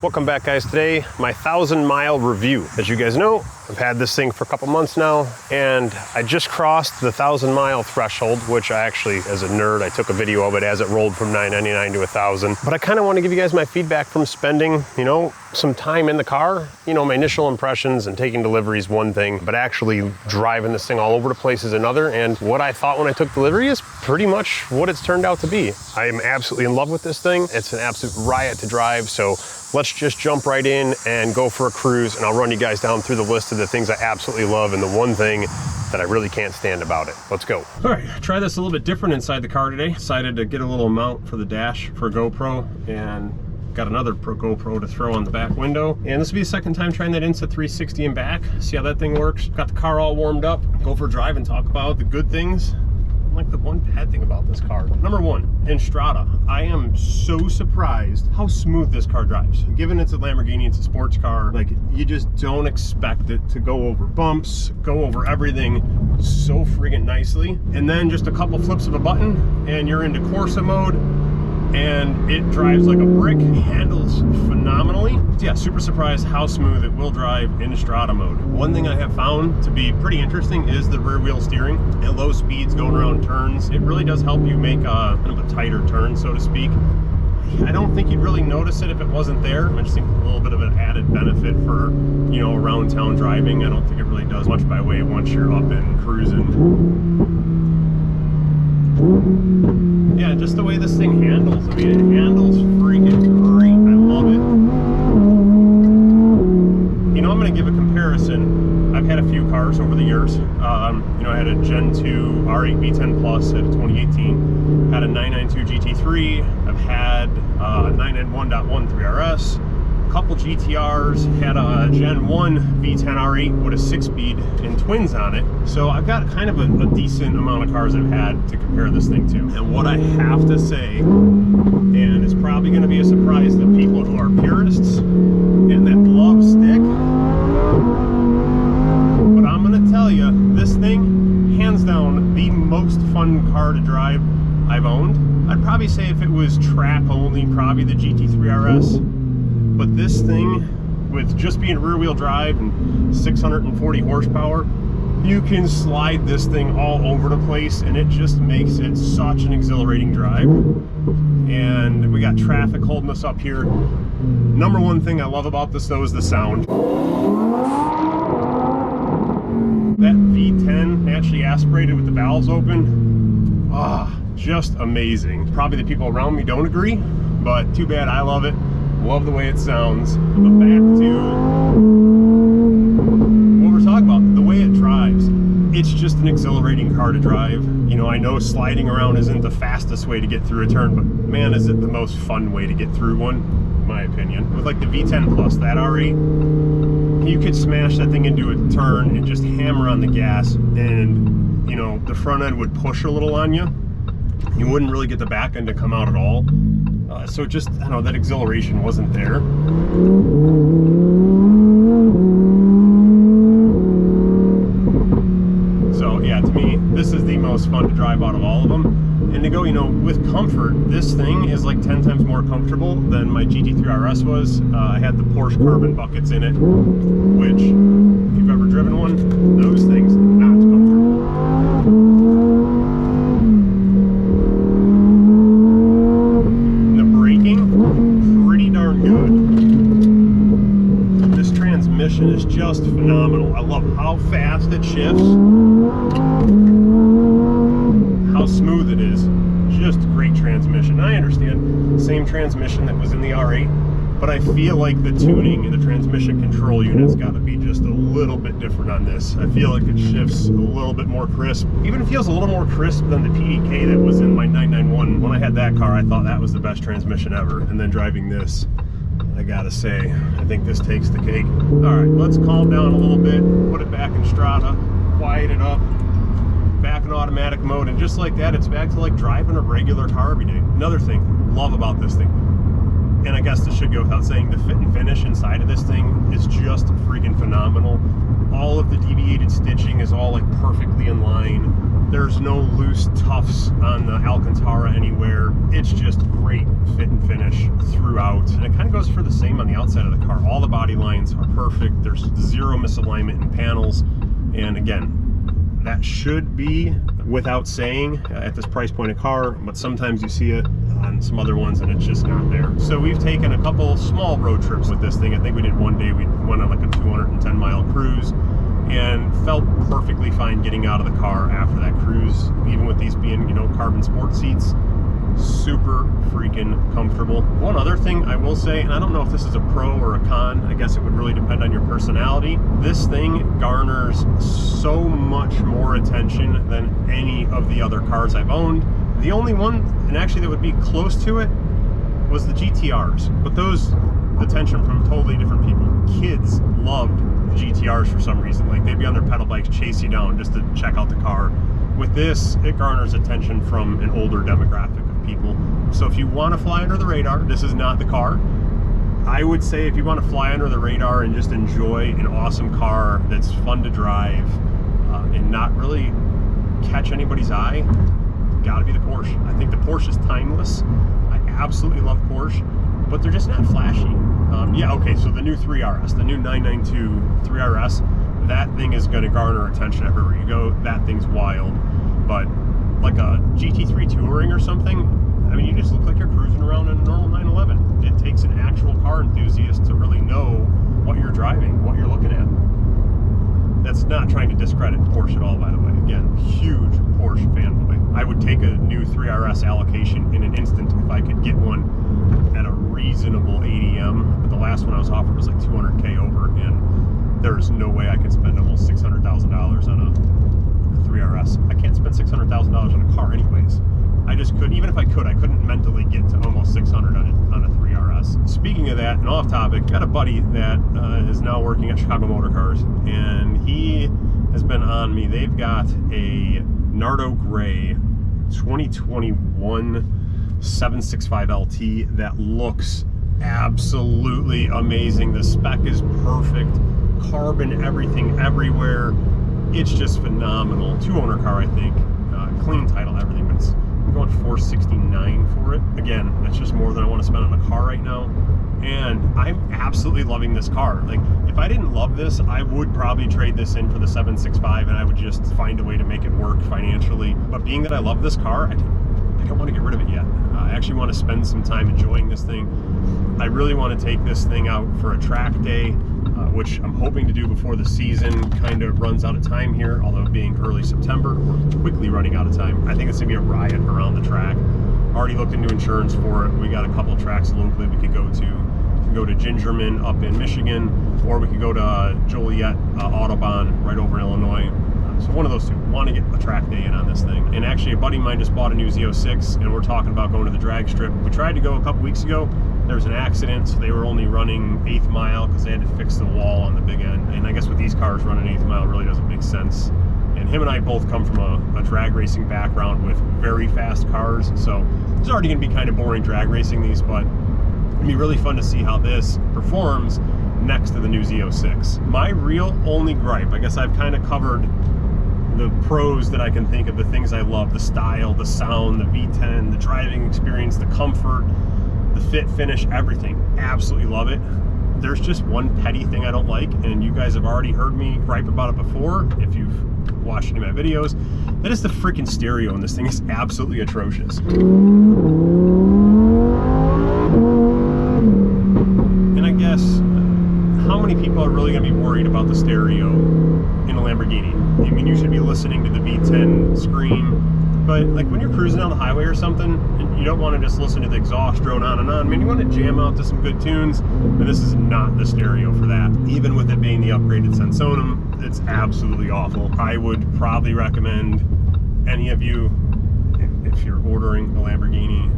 Welcome back, guys. Today, my 1,000-mile review. As you guys know, I've had this thing for a couple months now, and I just crossed the 1,000-mile threshold, which I actually, as a nerd, I took a video of it as it rolled from $9.99 to 1,000. But I kind of want to give you guys my feedback from spending, some time in the car. My initial impressions and taking delivery is one thing, but actually driving this thing all over the place is another. And what I thought when I took delivery is pretty much what it's turned out to be. I am absolutely in love with this thing. It's an absolute riot to drive, so let's just jump right in and go for a cruise, and I'll run you guys down through the list of the things I absolutely love and the one thing that I really can't stand about it. Let's go. All right, try this a little bit different inside the car today. Decided to get a little mount for the dash for a GoPro, and got another GoPro to throw on the back window. And this will be the second time trying that Insta360 in back. See how that thing works. Got the car all warmed up. Go for a drive and talk about the good things. Like the one bad thing about this car. Number one, Instrada. I am so surprised how smooth this car drives. Given it's a Lamborghini, it's a sports car, like you just don't expect it to go over bumps, go over everything so friggin' nicely. And then just a couple flips of a button and you're into Corsa mode and it drives like a brick, handles phenomenally. So yeah, super surprised how smooth it will drive in Strada mode. One thing I have found to be pretty interesting is the rear wheel steering. At low speeds, going around turns, it really does help you make kind of a tighter turn, so to speak. I don't think you'd really notice it if it wasn't there. I just think a little bit of an added benefit for, around town driving. I don't think it really does much by way once you're up and cruising. Yeah, just the way this thing handles. I mean, it handles freaking great. I love it. I'm going to give a comparison. I've had a few cars over the years. I had a Gen 2 R8 V10 Plus at a 2018. Had a 992 GT3. I've had a 991.1 3RS. A couple GTRs. Had a Gen 1 V10 R8 with a 6-speed and twins on it. So I've got kind of a decent amount of cars I've had to compare this thing to. And what I have to say, and it's probably going to be a surprise to people who are purists and that love stick, but I'm going to tell you, this thing, hands down, the most fun car to drive I've owned. I'd probably say if it was track only, probably the GT3 RS. But this thing, with just being rear wheel drive and 640 horsepower, you can slide this thing all over the place and it just makes it such an exhilarating drive. And we got traffic holding us up here. Number one thing I love about this though is the sound. That V10 naturally aspirated with the valves open. Just amazing. Probably the people around me don't agree, but too bad, I love it. Love the way it sounds. But back to what we're talking about, the way it drives. It's just an exhilarating car to drive. I know sliding around isn't the fastest way to get through a turn, but man, is it the most fun way to get through one, in my opinion. With like the V10 Plus, that R8, you could smash that thing into a turn and just hammer on the gas, and the front end would push a little on you. You wouldn't really get the back end to come out at all. So just, that exhilaration wasn't there. So yeah, to me, this is the most fun to drive out of all of them. And to go, with comfort, this thing is like 10 times more comfortable than my GT3 RS was. I had the Porsche carbon buckets in it, which, if you've ever driven one, those things, not comfortable. Is just phenomenal. I love how fast it shifts, how smooth it is. Just great transmission. I understand, same transmission that was in the R8, but I feel like the tuning and the transmission control unit's got to be just a little bit different on this. I feel like it shifts a little bit more crisp. Even feels a little more crisp than the PDK that was in my 991. When I had that car, I thought that was the best transmission ever. And then driving this, I gotta say, I think this takes the cake. All right, let's calm down a little bit, put it back in Strada, quiet it up, back in automatic mode, and just like that, it's back to like driving a regular car every day. Another thing, love about this thing, and I guess this should go without saying, the fit and finish inside of this thing is just freaking phenomenal. All of the deviated stitching is all like perfectly in line. There's no loose tufts on the Alcantara anywhere. It's just great fit and finish throughout. And it kind of goes for the same on the outside of the car. All the body lines are perfect. There's zero misalignment in panels. And again, that should be without saying at this price point of car, but sometimes you see it on some other ones and it's just not there. So we've taken a couple small road trips with this thing. I think we did one day, we went on like a 210-mile cruise and felt perfectly fine getting out of the car after that cruise, even with these being, you know, carbon sport seats. Super freaking comfortable. One other thing I will say, and I don't know if this is a pro or a con, I guess it would really depend on your personality. This thing garners so much more attention than any of the other cars I've owned. The only one, and actually that would be close to it, was the GTRs. But those, attention from totally different people. Kids loved the GTRs for some reason. Like, they'd be on their pedal bikes, chase you down just to check out the car. With this, it garners attention from an older demographic of people. So if you want to fly under the radar, this is not the car. I would say if you want to fly under the radar and just enjoy an awesome car that's fun to drive and not really catch anybody's eye, gotta be the Porsche. I think the Porsche is timeless. I absolutely love Porsche, but they're just not flashy. Yeah, okay, so the new 3RS, the new 992 3RS, that thing is going to garner attention everywhere you go. That thing's wild. But like a GT3 Touring or something, I mean, you just look like you're cruising around in a normal 911. It takes an actual car enthusiast to really know what you're driving, what you're looking at. That's not trying to discredit Porsche at all, by the way. Again, huge Porsche fanboy. I would take a new 3RS allocation in an instant if I could get one at a reasonable ADM. But the last one I was offered was like 200K over, and there's no way I could spend almost $600,000 on a 3RS. I can't spend $600,000 on a car anyways. I just couldn't. Even if I could, I couldn't mentally get to almost 600 on a 3RS. Speaking of that, and off topic, got a buddy that is now working at Chicago Motor Cars, and he has been on me. They've got a Nardo Gray 2021 765 LT that looks absolutely amazing. The spec is perfect. Carbon everything everywhere. It's just phenomenal. Two-owner car, I think. Clean title, everything, but I'm going $469 for it. Again, that's just more than I want to spend on a car right now. And I'm absolutely loving this car. Like, if I didn't love this, I would probably trade this in for the 765 and I would just find a way to make it work financially. But being that I love this car, I don't want to get rid of it yet. I actually want to spend some time enjoying this thing. I really want to take this thing out for a track day, which I'm hoping to do before the season kind of runs out of time here, although being early September, we're quickly running out of time. I think it's going to be a riot around the track. Already looked into insurance for it. We got a couple tracks locally we could go to. We could go to Gingerman up in Michigan, or we could go to Joliet Autobahn right over in Illinois. So one of those two. Want to get a track day in on this thing. And actually, a buddy of mine just bought a new Z06, and we're talking about going to the drag strip. We tried to go a couple weeks ago. There was an accident, so they were only running 8th mile because they had to fix the wall on the big end. And I guess with these cars, running 8th mile really doesn't make sense. And him and I both come from a drag racing background with very fast cars, so it's already going to be kind of boring drag racing these, but it'll be really fun to see how this performs next to the new Z06. My real only gripe, I guess I've kind of covered the pros that I can think of, the things I love, the style, the sound, the V10, the driving experience, the comfort, the fit, finish, everything. Absolutely love it. There's just one petty thing I don't like, and you guys have already heard me gripe about it before if you've watched any of my videos. That is the freaking stereo, and this thing is absolutely atrocious. And I guess, how many people are really going to be worried about the stereo in a Lamborghini? I mean, you should be listening to the V10 scream, but like when you're cruising down the highway or something, and you don't want to just listen to the exhaust drone on and on. I mean, you want to jam out to some good tunes, and this is not the stereo for that. Even with it being the upgraded Sensonum, it's absolutely awful. I would probably recommend any of you, if you're ordering a Lamborghini,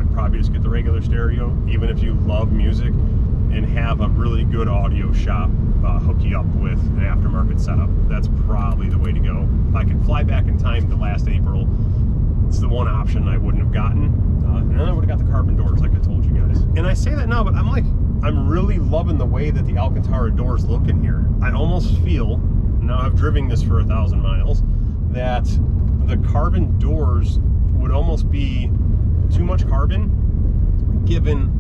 I'd probably just get the regular stereo, even if you love music, and have a really good audio shop hook you up with an aftermarket setup. That's probably the way to go. If I could fly back in time to last April, it's the one option I wouldn't have gotten. And then I would have got the carbon doors like I told you guys. And I say that now, but I'm really loving the way that the Alcantara doors look in here. I almost feel, now I've driven this for 1,000 miles, that the carbon doors would almost be too much carbon given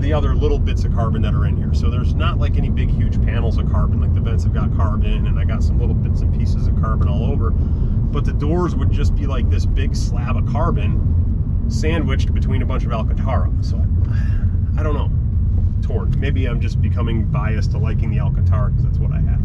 the other little bits of carbon that are in here. So there's not like any big huge panels of carbon. Like the vents have got carbon and I got some little bits and pieces of carbon all over, but the doors would just be like this big slab of carbon sandwiched between a bunch of Alcantara. So I don't know, torn. Maybe I'm just becoming biased to liking the Alcantara because that's what I have.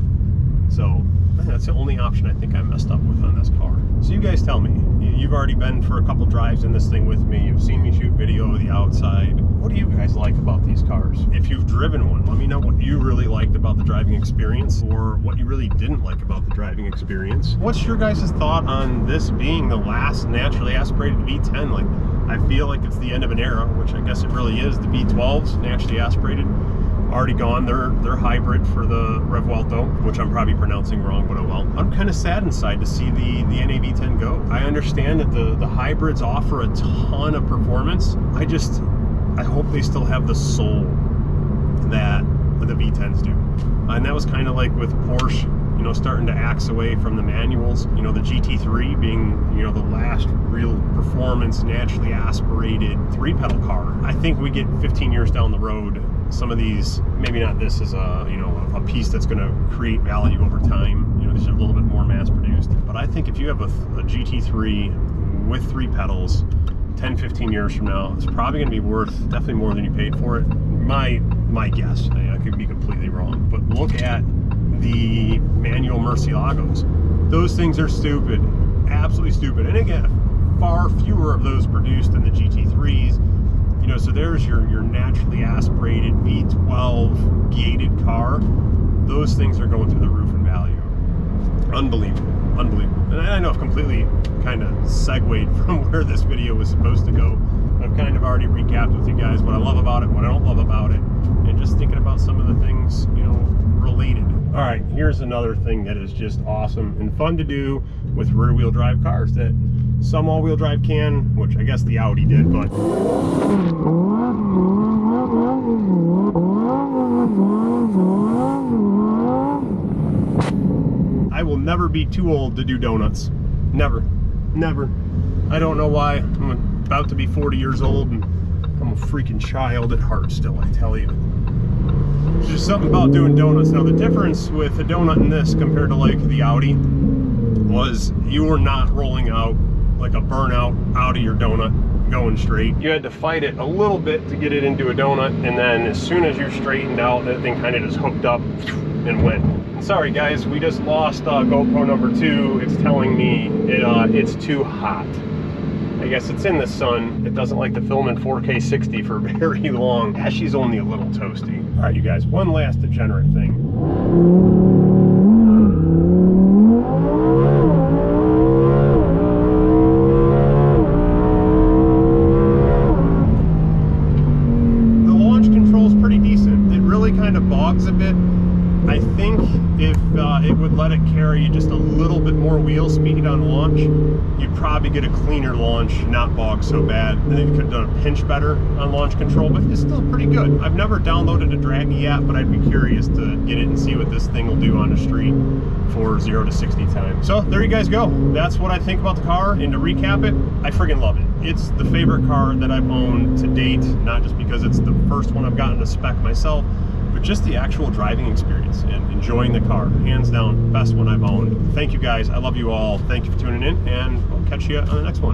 So that's the only option I think I messed up with on this car. So you guys tell me. You've already been for a couple drives in this thing with me. You've seen me shoot video of the outside. What do you guys like about these cars? If you've driven one, let me know what you really liked about the driving experience or what you really didn't like about the driving experience. What's your guys' thought on this being the last naturally aspirated V10? Like, I feel like it's the end of an era, which I guess it really is. The V12s, naturally aspirated, already gone. They're hybrid for the Revuelto, which I'm probably pronouncing wrong, but oh well. I'm kind of sad inside to see the NAV10 go. I understand that the hybrids offer a ton of performance. I hope they still have the soul that the V10s do. And that was kind of like with Porsche, you know, starting to axe away from the manuals. You know, the GT3 being, you know, the last real performance, naturally aspirated 3-pedal car. I think we get 15 years down the road, some of these, maybe not this as a, you know, a piece that's going to create value over time. You know, these are a little bit more mass produced. But I think if you have a GT3 with 3 pedals, 10-15 years from now, it's probably going to be worth definitely more than you paid for it. My guess. I could be completely wrong, but look at the manual Murcielagos. Those things are stupid, absolutely stupid. And again, far fewer of those produced than the GT3s. You know, so there's your naturally aspirated V12 gated car. Those things are going through the roof in value. Unbelievable, unbelievable. And I know I've completely kind of segued from where this video was supposed to go. I've kind of already recapped with you guys what I love about it, what I don't love about it, and just thinking about some of the things, you know, related. All right, here's another thing that is just awesome and fun to do with rear-wheel drive cars that some all-wheel drive can, which I guess the Audi did, but I will never be too old to do donuts. Never. Never. I don't know why. I'm about to be 40 years old and I'm a freaking child at heart still, I tell you. There's just something about doing donuts. Now the difference with a donut in this compared to like the Audi was you were not rolling out like a burnout out of your donut going straight. You had to fight it a little bit to get it into a donut, and then as soon as you straightened out, that thing kind of just hooked up and went. Sorry guys, we just lost GoPro number 2. It's telling me it's too hot. I guess it's in the sun. It doesn't like to film in 4K 60 for very long. Yeah, she's only a little toasty. All right, you guys, one last degenerate thing. The launch control's pretty decent. It really kind of bogs a bit. I think if it would let it carry just a little bit more wheel speed on launch, you'd probably get a cleaner launch, not bog so bad. And then you could have done a pinch better on launch control, but it's still pretty good. I've never downloaded a Draggy yet, but I'd be curious to get it and see what this thing will do on the street for 0 to 60 time. So there you guys go. That's what I think about the car. And to recap it, I friggin' love it. It's the favorite car that I've owned to date, not just because it's the first one I've gotten to spec myself, but just the actual driving experience and enjoying the car. Hands down, best one I've owned. Thank you guys. I love you all. Thank you for tuning in, and I'll catch you on the next one.